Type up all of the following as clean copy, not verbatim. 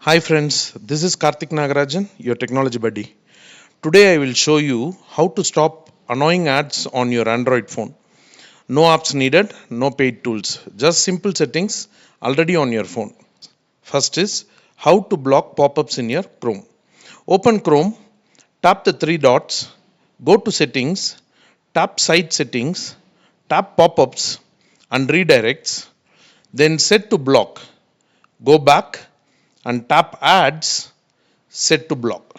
Hi friends, this is Karthik Nagarajan, your technology buddy. Today I will show you how to stop annoying ads on your Android phone. No apps needed, no paid tools, just simple settings already on your phone. First is how to block pop-ups in your Chrome. Open Chrome, tap the three dots, go to settings, tap site settings, tap pop-ups and redirects, then set to block. Go back and tap ads, set to block.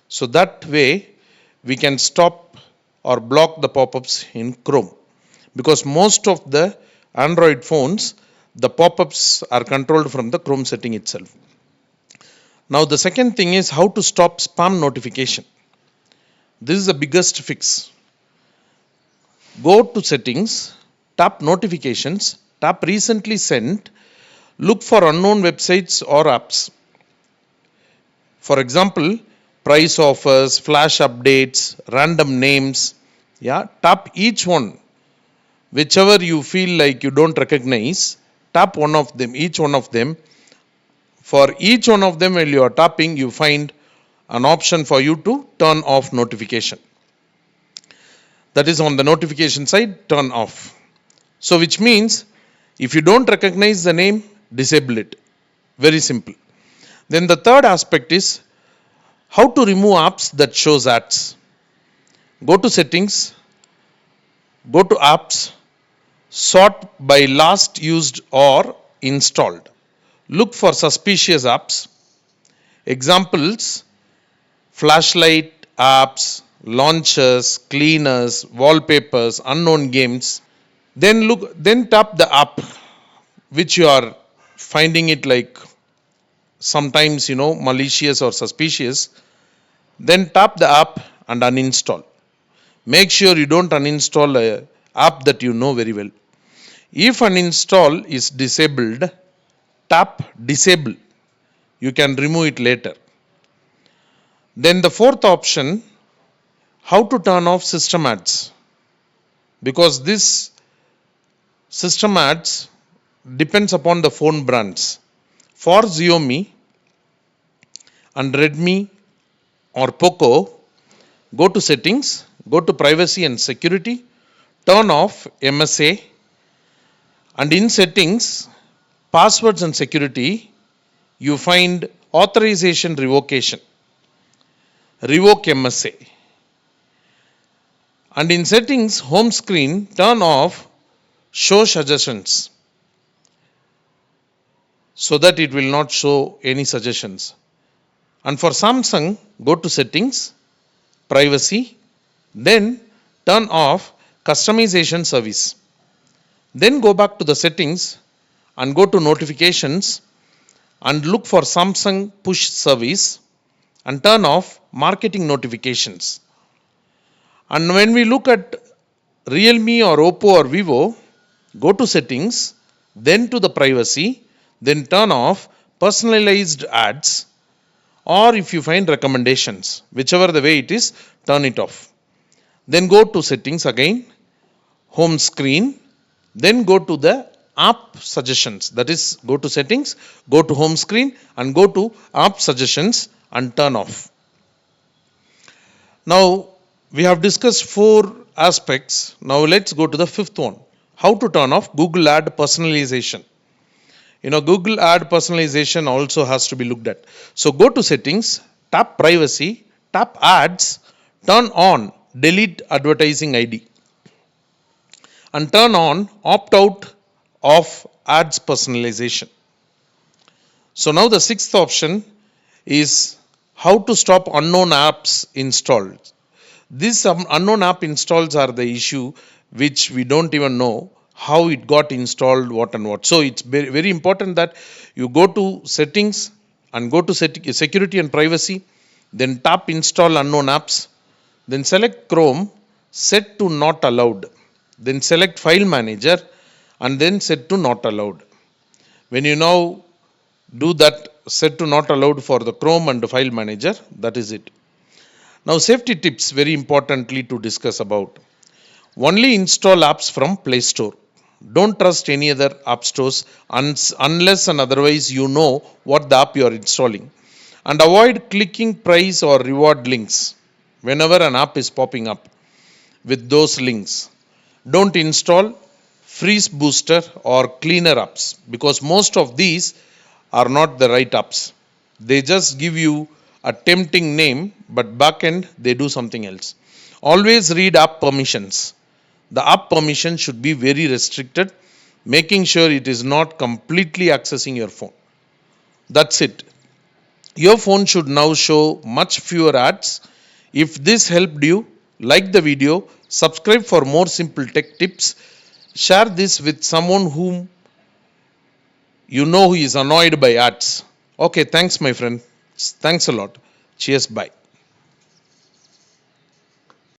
So that way we can stop or block the pop-ups in Chrome, because most of the Android phones the pop-ups are controlled from the Chrome setting itself. Now the second thing is how to stop spam notification. This is the biggest fix. Go to settings, tap notifications, tap recently sent, look for unknown websites or apps. For example, price offers, flash updates, random names. Yeah, tap each one. Whichever you feel like you don't recognize, tap one of them, each one of them. For each one of them, while you are tapping, you find an option for you to turn off notification. That is on the notification side, turn off. So, which means if you don't recognize the name, disable it. Very simple. Then the third aspect is how to remove apps that shows ads. Go to settings, go to apps, sort by last used or installed. Look for suspicious apps. Examples: flashlight apps, launchers, cleaners, wallpapers, unknown games. Then tap the app which you are finding it like sometimes malicious or suspicious. Then tap the app and uninstall. Make sure you don't uninstall a app that you know very well. If uninstall is disabled, tap disable. You can remove it later. Then the fourth option, how to turn off system ads. Because this system ads depends upon the phone brands. For Xiaomi and Redmi or Poco, go to settings, go to privacy and security, turn off MSA, and in settings, passwords and security, you find authorization revocation. Revoke MSA. And in settings, home screen, turn off show suggestions so that it will not show any suggestions. And for Samsung, go to settings, privacy, then turn off customization service. Then go back to the settings and go to notifications and look for Samsung push service and turn off marketing notifications. And when we look at Realme or Oppo or Vivo, go to settings, then to the privacy, then turn off personalized ads, or if you find recommendations, whichever the way it is, turn it off. Then go to settings again, home screen, then go to the app suggestions. That is, go to settings, go to home screen and go to app suggestions and turn off. Now we have discussed 4 aspects. Now let's go to the fifth one. How to turn off Google ad personalization. Google ad personalization also has to be looked at. So go to settings, tap privacy, tap ads, turn on delete advertising ID, and turn on opt out of ads personalization. So now the sixth option is how to stop unknown apps installed. These unknown app installs are the issue which we don't even know how it got installed, what and what. So it's very important that you go to settings and go to security and privacy, then tap install unknown apps, then select Chrome, set to not allowed, then select file manager and then set to not allowed. When you now do that set to not allowed for the Chrome and the file manager, that is it. Now safety tips very importantly to discuss about. Only install apps from Play Store. Don't trust any other app stores unless and otherwise you know what the app you are installing. And avoid clicking price or reward links whenever an app is popping up with those links. Don't install freeze booster or cleaner apps because most of these are not the right apps. They just give you a tempting name, but backend they do something else. Always read app permissions. The app permission should be very restricted, making sure it is not completely accessing your phone. That's it. Your phone should now show much fewer ads. If this helped you, like the video, subscribe for more simple tech tips, share this with someone whom you know who is annoyed by ads. Okay, thanks, my friend. Thanks a lot. Cheers, bye.